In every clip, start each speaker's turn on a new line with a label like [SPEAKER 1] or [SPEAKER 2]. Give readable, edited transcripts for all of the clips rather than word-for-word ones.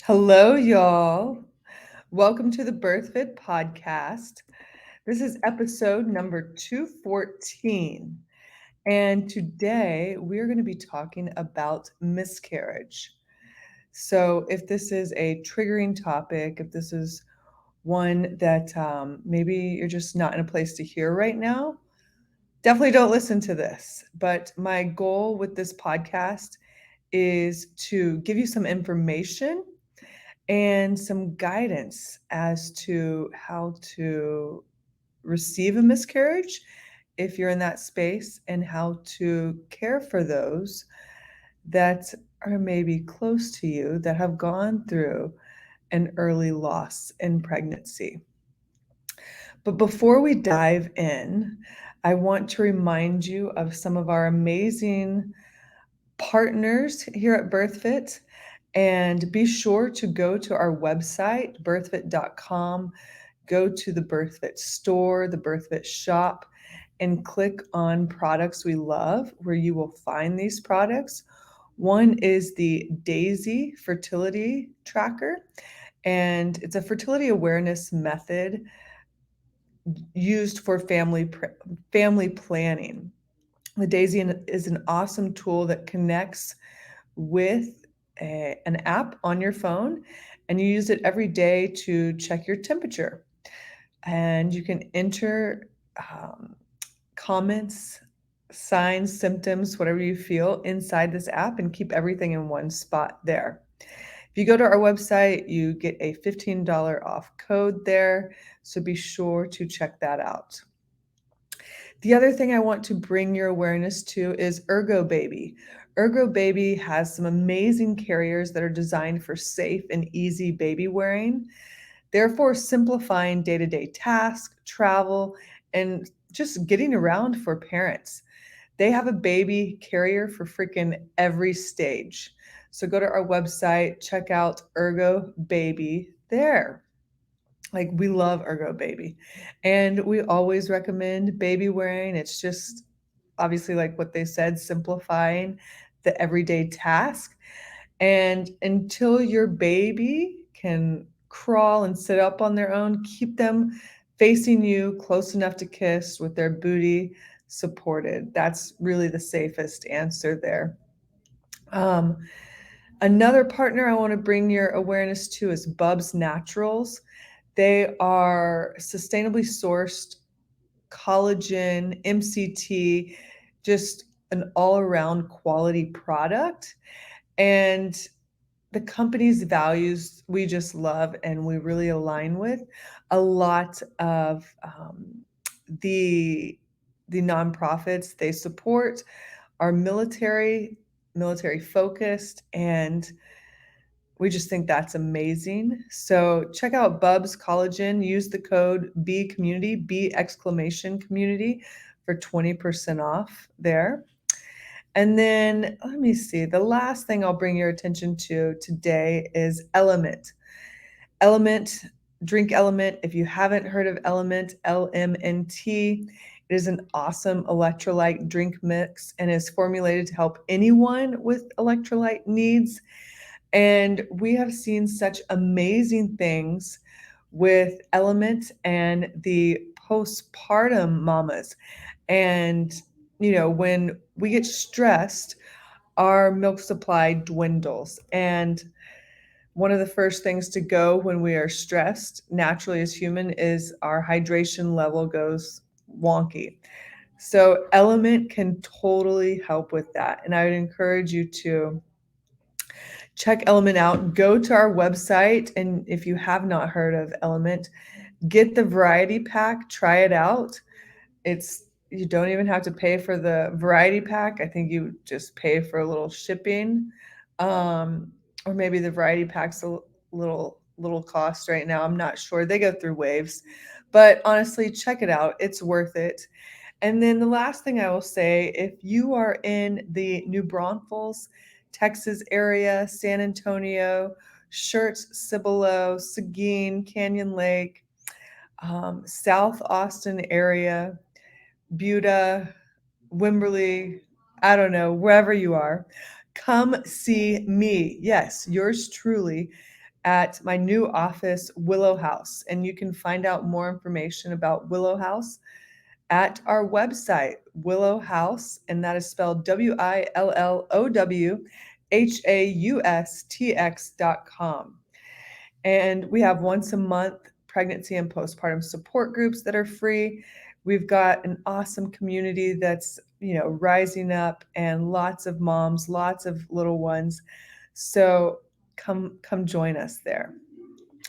[SPEAKER 1] Hello, y'all. Welcome to the BirthFit podcast. This is episode number 214. And today we are going to be talking about miscarriage. So, if this is a triggering topic, if this is one that maybe you're just not in a place to hear right now, definitely don't listen to this. But my goal with this podcast is to give you some information and some guidance as to how to receive a miscarriage if you're in that space, and how to care for those that are maybe close to you that have gone through an early loss in pregnancy. But before we dive in, I want to remind you of some of our amazing partners here at BirthFit. And be sure to go to our website, birthfit.com, go to the BirthFit store, the BirthFit shop, and click on products we love, where you will find these products. One is the Daisy Fertility Tracker, and it's a fertility awareness method used for family planning. The Daisy is an awesome tool that connects with an app on your phone, and you use it every day to check your temperature. And you can enter comments, signs, symptoms, whatever you feel inside this app, and keep everything in one spot there. If you go to our website, you get a $15 off code there. So be sure to check that out. The other thing I want to bring your awareness to is Ergo Baby. Ergo Baby has some amazing carriers that are designed for safe and easy baby wearing, therefore simplifying day-to-day tasks, travel, and just getting around for parents. They have a baby carrier for freaking every stage. So go to our website, check out Ergo Baby there. Like, we love Ergo Baby. And we always recommend baby wearing. It's just obviously, like what they said, simplifying the everyday task. And until your baby can crawl and sit up on their own, keep them facing you close enough to kiss with their booty supported. That's really the safest answer there. Um, Another partner I want to bring your awareness to is Bubs Naturals. They are sustainably sourced collagen, MCT, just an all around quality product. And the company's values we just love and we really align with. A lot of the nonprofits they support are military focused, and we just think that's amazing. So check out Bubs Collagen. Use the code B Community, B exclamation community, for 20% off there. And then let me see. The last thing I'll bring your attention to today is Element. Element, drink Element. If you haven't heard of Element, LMNT, it is an awesome electrolyte drink mix and is formulated to help anyone with electrolyte needs. And we have seen such amazing things with Element and the postpartum mamas. And, when we get stressed, our milk supply dwindles. And one of the first things to go when we are stressed, naturally as human, is our hydration level goes wonky. So Element can totally help with that. And I would encourage you to check Element out. Go to our website, and if you have not heard of Element, get the variety pack, try it out. You don't even have to pay for the variety pack. I think you just pay for a little shipping. Or maybe the variety pack's a little cost right now. I'm not sure. They go through waves. But honestly, check it out. It's worth it. And then the last thing I will say, if you are in the New Braunfels, Texas area, San Antonio, Schertz, Cibolo, Seguin, Canyon Lake, South Austin area, Buda, Wimberley, I don't know, wherever you are, come see me. Yes, yours truly at my new office, Willow House. And you can find out more information about Willow House at our website, Willow House, and that is spelled WILLOWHAUSTX.com. And we have once a month pregnancy and postpartum support groups that are free. We've got an awesome community that's, rising up, and lots of moms, lots of little ones. So come join us there.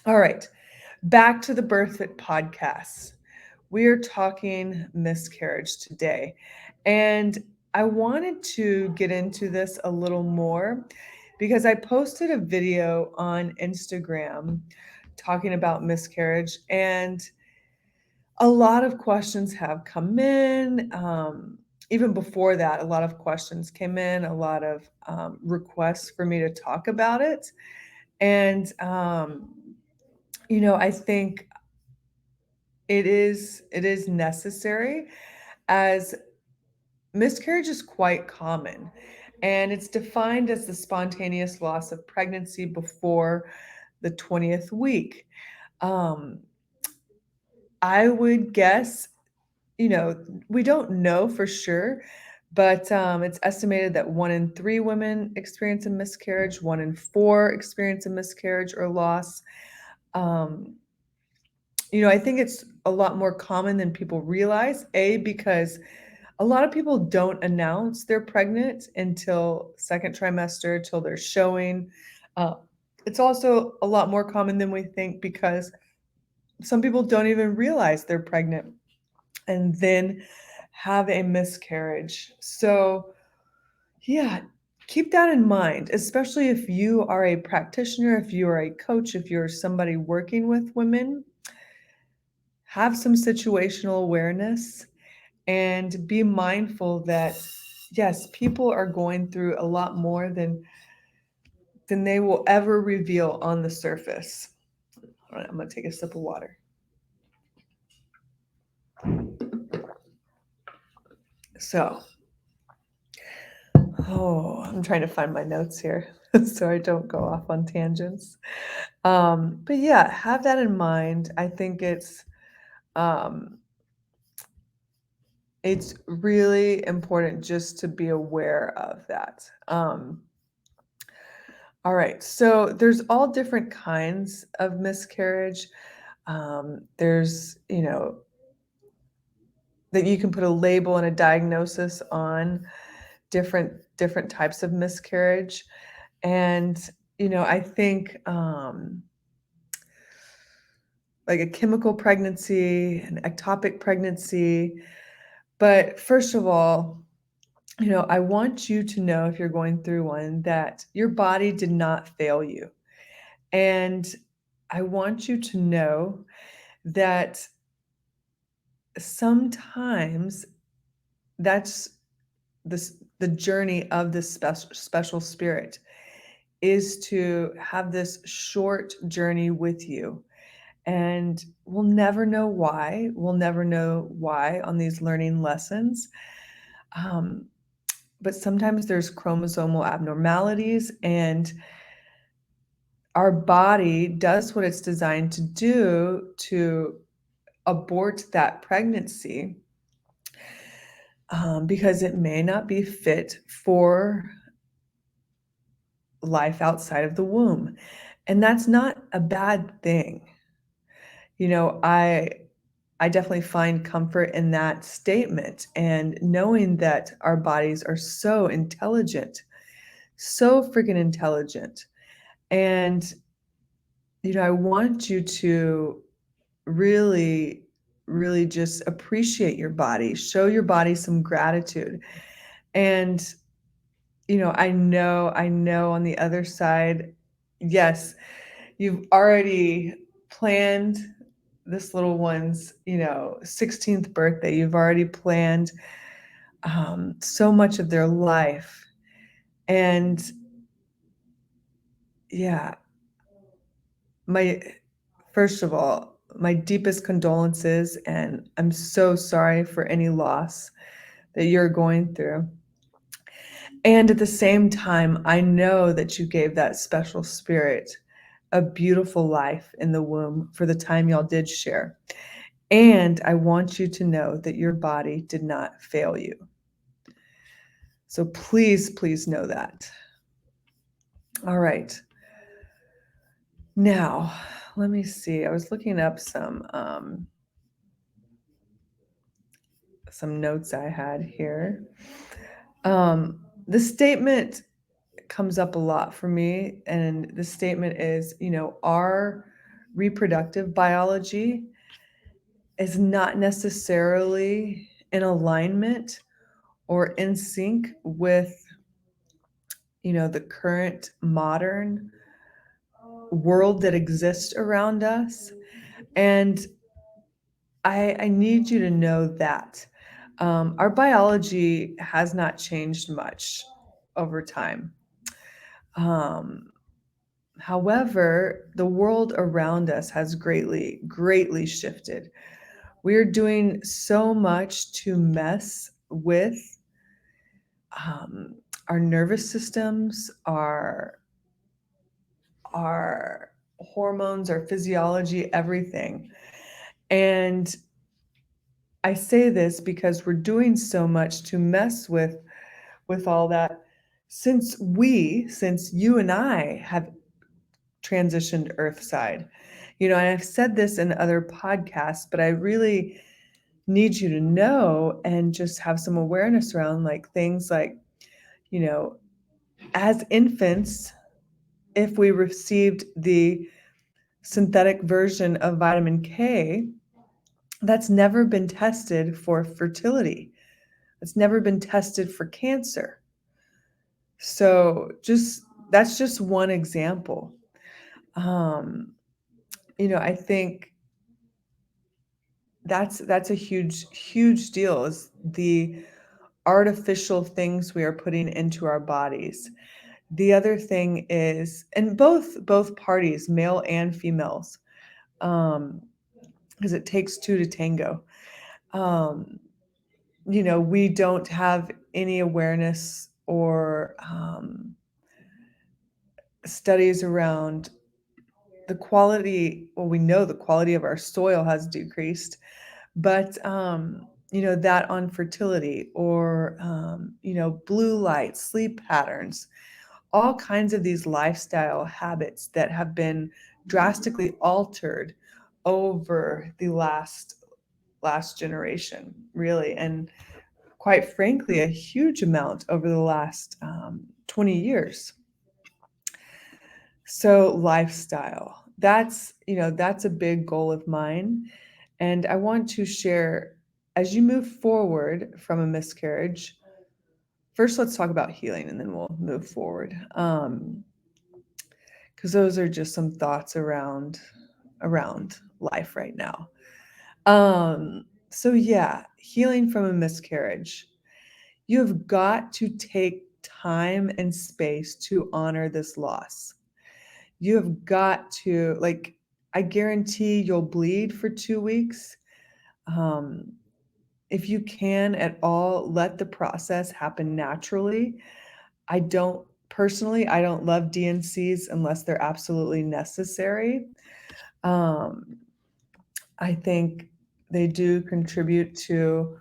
[SPEAKER 1] All right, back to the BIRTHFIT podcast. We are talking miscarriage today, and I wanted to get into this a little more because I posted a video on Instagram talking about miscarriage, and a lot of questions have come in. Even before that, a lot of questions came in, a lot of requests for me to talk about it. And, I think it is necessary, as miscarriage is quite common, and it's defined as the spontaneous loss of pregnancy before the 20th week. Um, I would guess, we don't know for sure, but it's estimated that 1 in 3 women experience a miscarriage, 1 in 4 experience a miscarriage or loss. Um, I think it's a lot more common than people realize, because a lot of people don't announce they're pregnant until second trimester, till they're showing. Uh, it's also a lot more common than we think, because some people don't even realize they're pregnant and then have a miscarriage. So, yeah, keep that in mind, especially if you are a practitioner, if you are a coach, if you're somebody working with women. Have some situational awareness and be mindful that, yes, people are going through a lot more than they will ever reveal on the surface. All right, I'm going to take a sip of water. So, I'm trying to find my notes here so I don't go off on tangents. But yeah, have that in mind. I think um, it's really important just to be aware of that. All right, so there's all different kinds of miscarriage. There's, that you can put a label and a diagnosis on different types of miscarriage. And, I think like a chemical pregnancy, an ectopic pregnancy. But first of all, I want you to know, if you're going through one, that your body did not fail you. And I want you to know that sometimes that's the journey of this special spirit, is to have this short journey with you. And we'll never know why. We'll never know why on these learning lessons. But sometimes there's chromosomal abnormalities, and our body does what it's designed to do to abort that pregnancy, because it may not be fit for life outside of the womb. And that's not a bad thing. I definitely find comfort in that statement, and knowing that our bodies are so intelligent, so freaking intelligent. And, I want you to really, really just appreciate your body, show your body some gratitude. And, I know on the other side, yes, you've already planned this little one's, 16th birthday. You've already planned so much of their life. And yeah, first of all, my deepest condolences, and I'm so sorry for any loss that you're going through. And at the same time, I know that you gave that special spirit a beautiful life in the womb for the time y'all did share. And I want you to know that your body did not fail you. So please, please know that. All right. Now, let me see. I was looking up some notes I had here. The statement comes up a lot for me, and the statement is, our reproductive biology is not necessarily in alignment or in sync with, the current modern world that exists around us. And I need you to know that our biology has not changed much over time. Um, However, the world around us has greatly, greatly shifted. We're doing so much to mess with um, our nervous systems, our hormones, our physiology, everything. And I say this because we're doing so much to mess with all that since you and I have transitioned earthside. And I've said this in other podcasts, but I really need you to know and just have some awareness around like things like, you know, as infants, if we received the synthetic version of vitamin K, that's never been tested for fertility. It's never been tested for cancer. So that's just one example. Um, I think that's a huge, huge deal is the artificial things we are putting into our bodies. The other thing is, and both parties, male and females, because it takes two to tango. Um, we don't have any awareness or studies around the quality. Well, we know the quality of our soil has decreased, but that on fertility or blue light, sleep patterns, all kinds of these lifestyle habits that have been drastically altered over the last generation, really, and quite frankly, a huge amount over the last 20 years. So lifestyle, that's a big goal of mine. And I want to share, as you move forward from a miscarriage, first let's talk about healing and then we'll move forward. Because those are just some thoughts around life right now. So yeah, healing from a miscarriage. You have got to take time and space to honor this loss. You have got to, like, I guarantee you'll bleed for 2 weeks. Um, if you can at all, let the process happen naturally. I don't love DNCs unless they're absolutely necessary. Um, I think they do contribute to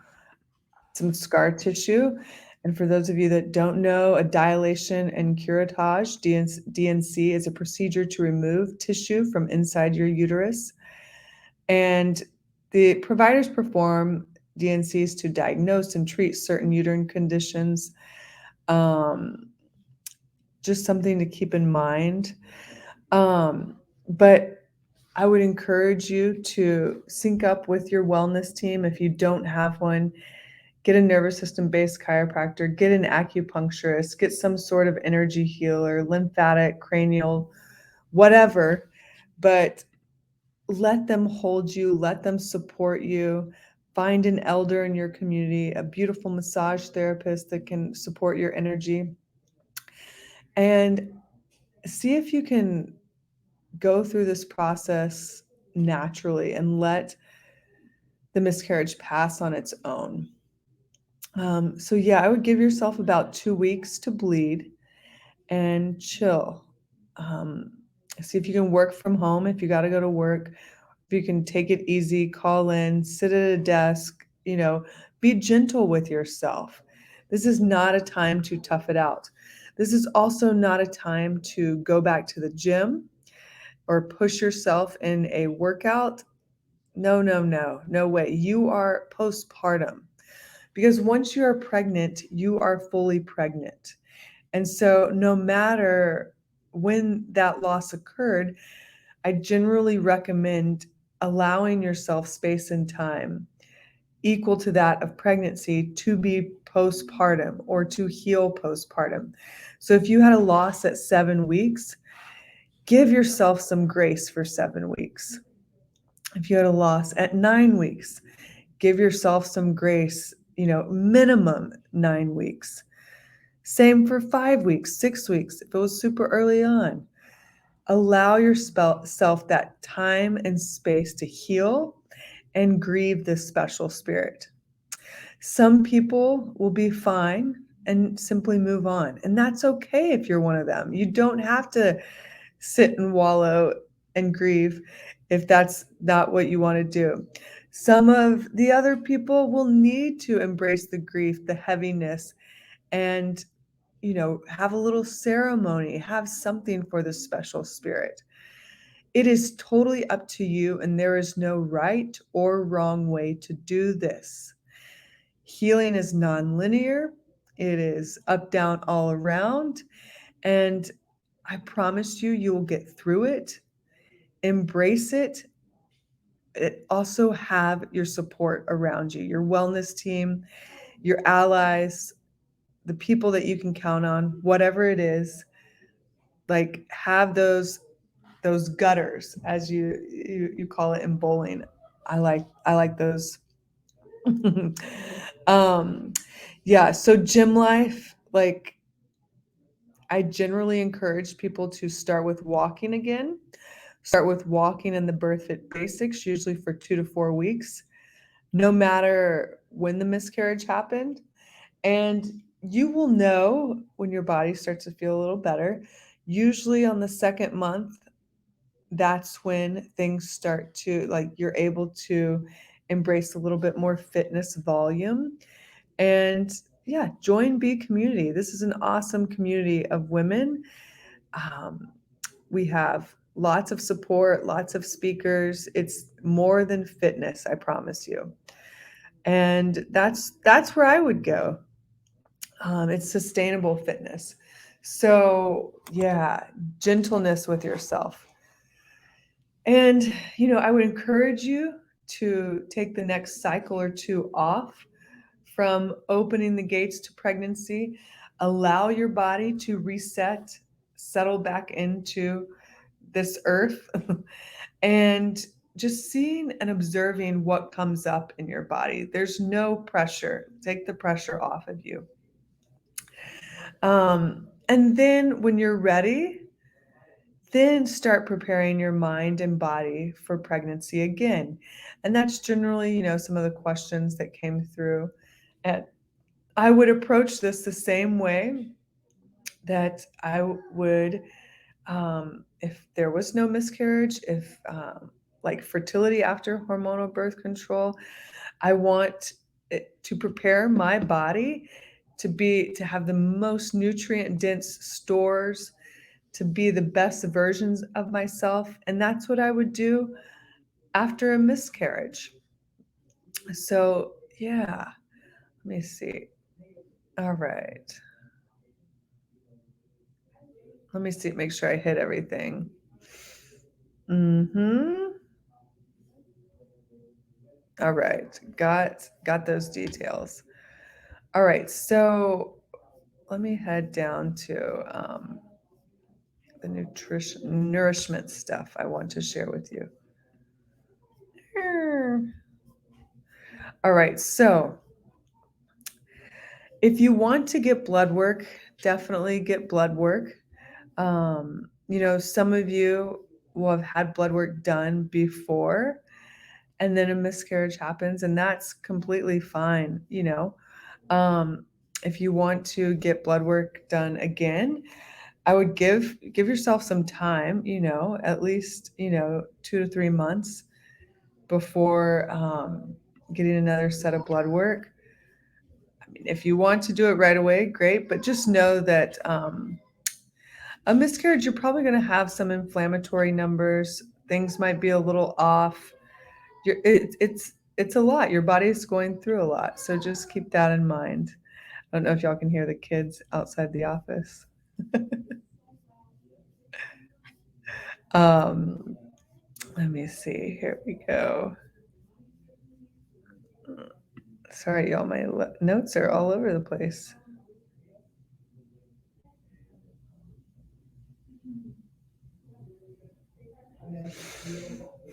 [SPEAKER 1] some scar tissue. And for those of you that don't know, a dilation and curettage, DNC, is a procedure to remove tissue from inside your uterus. And the providers perform DNCs to diagnose and treat certain uterine conditions. Um, just something to keep in mind. But I would encourage you to sync up with your wellness team. If you don't have one, get a nervous system based chiropractor, get an acupuncturist, get some sort of energy healer, lymphatic, cranial, whatever. But let them hold you, let them support you. Find an elder in your community, a beautiful massage therapist that can support your energy, and see if you can go through this process naturally and let the miscarriage pass on its own. So yeah, I would give yourself about 2 weeks to bleed and chill. Um, See if you can work from home if you got to go to work. If you can take it easy, call in, sit at a desk, be gentle with yourself. This is not a time to tough it out. This is also not a time to go back to the gym or push yourself in a workout. No, no, no, no way. You are postpartum because once you are pregnant, you are fully pregnant. And so, no matter when that loss occurred, I generally recommend allowing yourself space and time equal to that of pregnancy to be postpartum or to heal postpartum. So, if you had a loss at 7 weeks, give yourself some grace for 7 weeks. If you had a loss at 9 weeks, give yourself some grace, minimum 9 weeks. Same for 5 weeks, 6 weeks, if it was super early on. Allow yourself that time and space to heal and grieve this special spirit. Some people will be fine and simply move on. And that's okay if you're one of them. You don't have to sit and wallow and grieve if that's not what you want to do. Some of the other people will need to embrace the grief, the heaviness, and have a little ceremony, have something for the special spirit. It is totally up to you, and there is no right or wrong way to do this. Healing is nonlinear, it is up, down, all around, and I promise you, you will get through it, embrace it. Also have your support around you, your wellness team, your allies, the people that you can count on, whatever it is. Like, have those gutters, as you call it in bowling. I like those. um yeah, so gym life, like, I generally encourage people to start with walking again. Start with walking in the BIRTHFIT basics, usually for 2 to 4 weeks, no matter when the miscarriage happened. And you will know when your body starts to feel a little better. Usually on the second month, that's when things start to, like, you're able to embrace a little bit more fitness volume. And yeah, join B Community. This is an awesome community of women. Um, we have lots of support, lots of speakers. It's more than fitness, I promise you. And that's where I would go. It's sustainable fitness. So yeah, gentleness with yourself. And I would encourage you to take the next cycle or two off from opening the gates to pregnancy. Allow your body to reset, settle back into this earth, and just seeing and observing what comes up in your body. There's no pressure. Take the pressure off of you. And then when you're ready, then start preparing your mind and body for pregnancy again. And that's generally, some of the questions that came through. And I would approach this the same way that I would, if there was no miscarriage, if like fertility after hormonal birth control. I want it to prepare my body to have the most nutrient dense stores, to be the best versions of myself. And that's what I would do after a miscarriage. So yeah, let me see. All right. Let me see, make sure I hit everything. Mm-hmm. All right. Got those details. All right. So let me head down to the nourishment stuff I want to share with you. All right. So if you want to get blood work, definitely get blood work. Some of you will have had blood work done before, and then a miscarriage happens, and that's completely fine. If you want to get blood work done again, I would give yourself some time, at least, 2 to 3 months before getting another set of blood work. I mean, if you want to do it right away, great, but just know that a miscarriage, you're probably going to have some inflammatory numbers. Things might be a little off. It's a lot. Your body's going through a lot, so just keep that in mind. I don't know if y'all can hear the kids outside the office. um, Let me see. Here we go. Sorry, y'all. My notes are all over the place.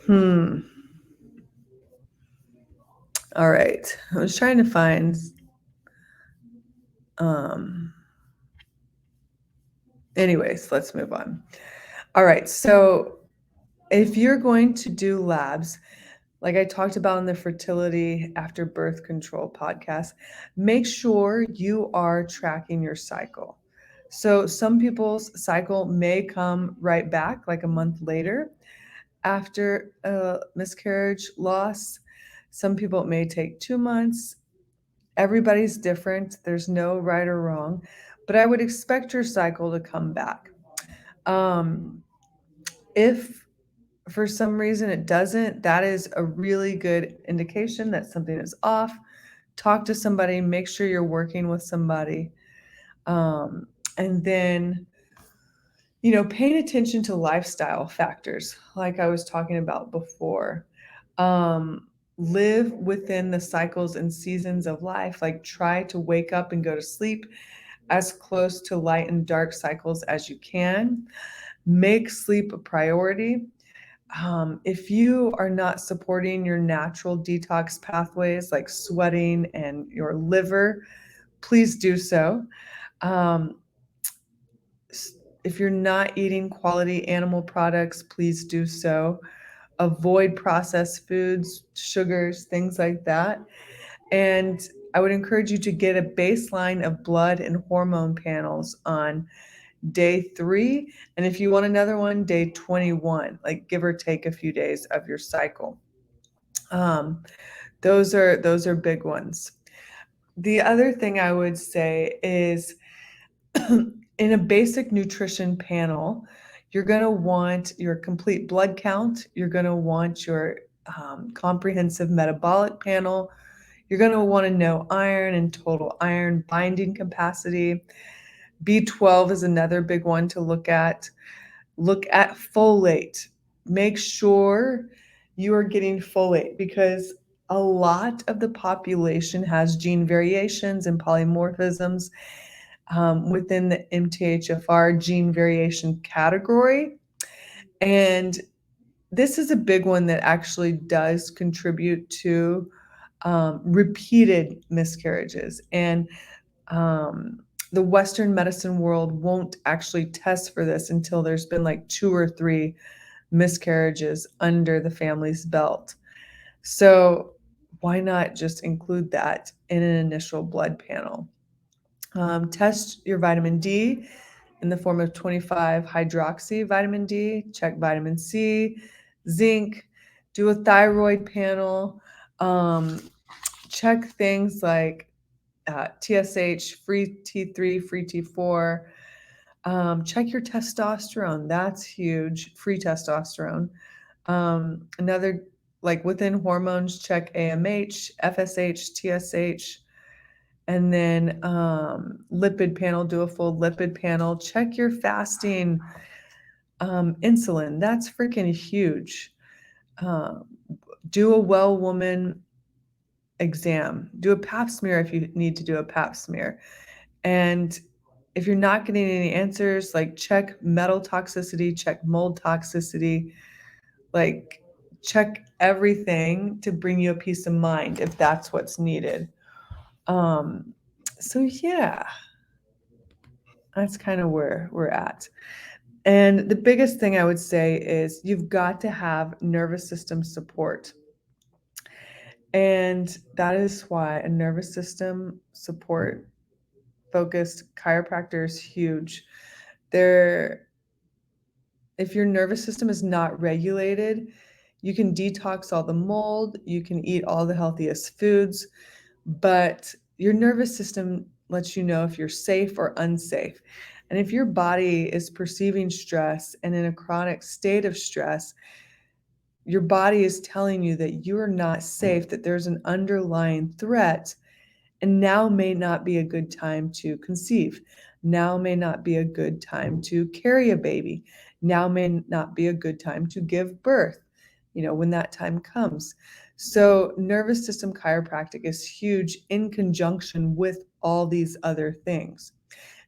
[SPEAKER 1] Hmm. All right. I was trying to find. Um. Anyways, let's move on. All right. So if you're going to do labs, like I talked about in the fertility after birth control podcast, make sure you are tracking your cycle. So some people's cycle may come right back like a month later after a miscarriage loss. Some people it may take 2 months. Everybody's different. There's no right or wrong, but I would expect your cycle to come back. Um, if for some reason it doesn't, that is a really good indication that something is off. Talk to somebody, make sure you're working with somebody. And then, paying attention to lifestyle factors, like I was talking about before. Live within the cycles and seasons of life. Like, try to wake up and go to sleep as close to light and dark cycles as you can. Make sleep a priority. If you are not supporting your natural detox pathways like sweating and your liver, please do so. Um, if you're not eating quality animal products, please do so. Avoid processed foods, sugars, things like that. And I would encourage you to get a baseline of blood and hormone panels on day 3. And if you want another one, day 21, like give or take a few days of your cycle. Those are big ones. The other thing I would say is in a basic nutrition panel, you're going to want your complete blood count. You're going to want your comprehensive metabolic panel. You're going to want to know iron and total iron binding capacity. B12 is another big one to look at. Look at folate. Make sure you are getting folate because a lot of the population has gene variations and polymorphisms within the MTHFR gene variation category. And this is a big one that actually does contribute to repeated miscarriages. And the Western medicine world won't actually test for this until there's been like 2 or 3 miscarriages under the family's belt. So why not just include that in an initial blood panel? Test your vitamin D in the form of 25 hydroxy vitamin D, check vitamin C, zinc, do a thyroid panel, um, check things like TSH, free T3, free T4. Check your testosterone. That's huge. Free testosterone. Another, like within hormones, check AMH, FSH, TSH, and then lipid panel. Do a full lipid panel. Check your fasting insulin. That's freaking huge. Um, do a well woman exam. Do a pap smear if you need to do a pap smear. And if you're not getting any answers, like check metal toxicity, check mold toxicity, like check everything to bring you a peace of mind if that's what's needed. Um, so yeah, that's kind of where we're at. And the biggest thing I would say is you've got to have nervous system support. And that is why a nervous system support focused chiropractor is huge. There, if your nervous system is not regulated, you can detox all the mold, you can eat all the healthiest foods, but your nervous system lets you know if you're safe or unsafe. And if your body is perceiving stress and in a chronic state of stress, your body is telling you that you are not safe, that there's an underlying threat, and now may not be a good time to conceive. Now may not be a good time to carry a baby. Now may not be a good time to give birth, when that time comes. So, nervous system chiropractic is huge in conjunction with all these other things.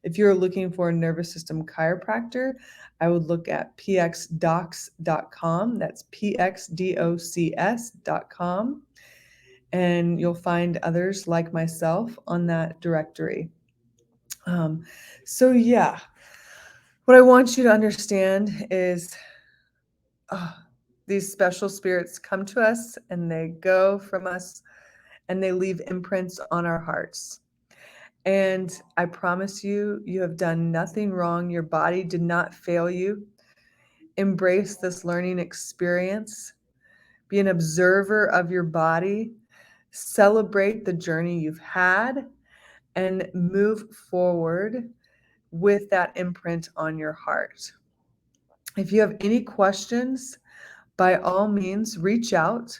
[SPEAKER 1] If you're looking for a nervous system chiropractor, I would look at pxdocs.com. That's pxdocs.com. And you'll find others like myself on that directory. So, yeah, what I want you to understand is these special spirits come to us and they go from us and they leave imprints on our hearts. And I promise you, you have done nothing wrong. Your body did not fail you. Embrace this learning experience. Be an observer of your body. Celebrate the journey you've had and move forward with that imprint on your heart. If you have any questions, by all means, reach out.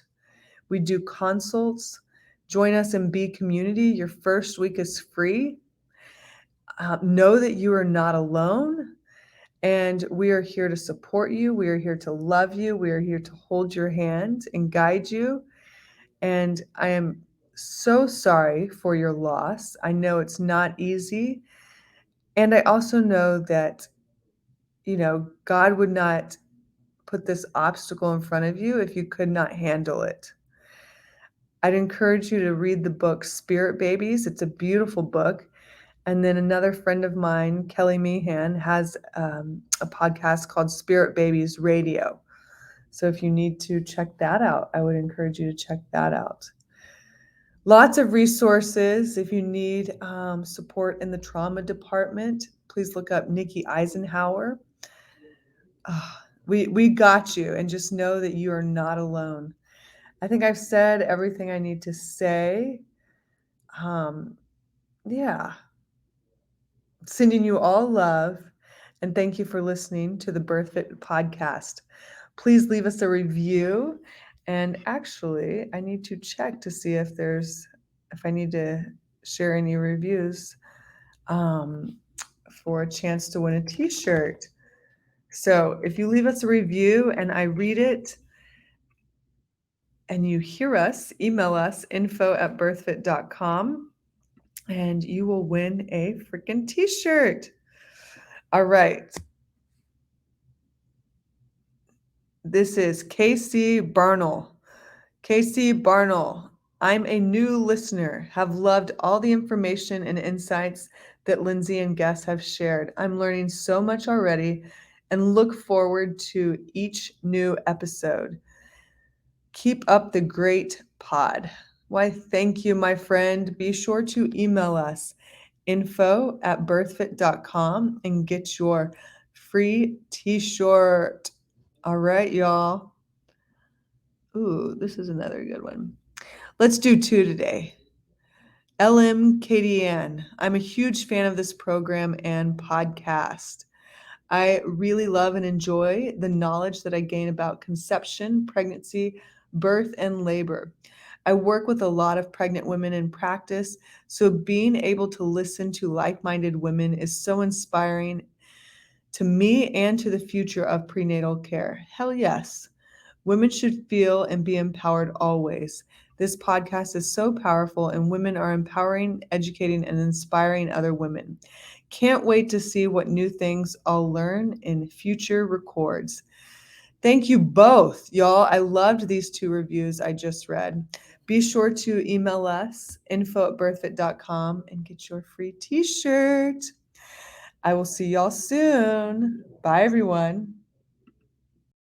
[SPEAKER 1] We do consults. Join us in B Community. Your first week is free. Know that you are not alone, and we are here to support you. We are here to love you. We are here to hold your hand and guide you. And I am so sorry for your loss. I know it's not easy. And I also know that, God would not put this obstacle in front of you if you could not handle it. I'd encourage you to read the book Spirit Babies. It's a beautiful book. And then another friend of mine, Kelly Meehan, has a podcast called Spirit Babies Radio. So if you need to check that out, I would encourage you to check that out. Lots of resources. If you need support in the trauma department, please look up Nikki Eisenhower. We got you, and just know that you are not alone. I think I've said everything I need to say. Yeah. Sending you all love, and thank you for listening to the BirthFit podcast. Please leave us a review. And actually, I need to check to see if I need to share any reviews for a chance to win a t-shirt. So if you leave us a review and I read it and you hear us, email us info@birthfit.com and you will win a freaking t-shirt. All right. This is Casey Barnell. Casey Barnell, I'm a new listener, have loved all the information and insights that Lindsay and guests have shared. I'm learning so much already and look forward to each new episode. Keep up the great pod. Why, thank you, my friend. Be sure to email us info@birthfit.com and get your free t-shirt. All right, y'all. Ooh, this is another good one. Let's do two today. LM Katie Ann. I'm a huge fan of this program and podcast. I really love and enjoy the knowledge that I gain about conception, pregnancy, birth, and labor. I work with a lot of pregnant women in practice, so being able to listen to like-minded women is so inspiring to me and to the future of prenatal care. Hell yes. Women should feel and be empowered always. This podcast is so powerful, and women are empowering, educating, and inspiring other women. Can't wait to see what new things I'll learn in future records. Thank you both, y'all. I loved these two reviews I just read. Be sure to email us, info@birthfit.com, and get your free t-shirt. I will see y'all soon. Bye, everyone.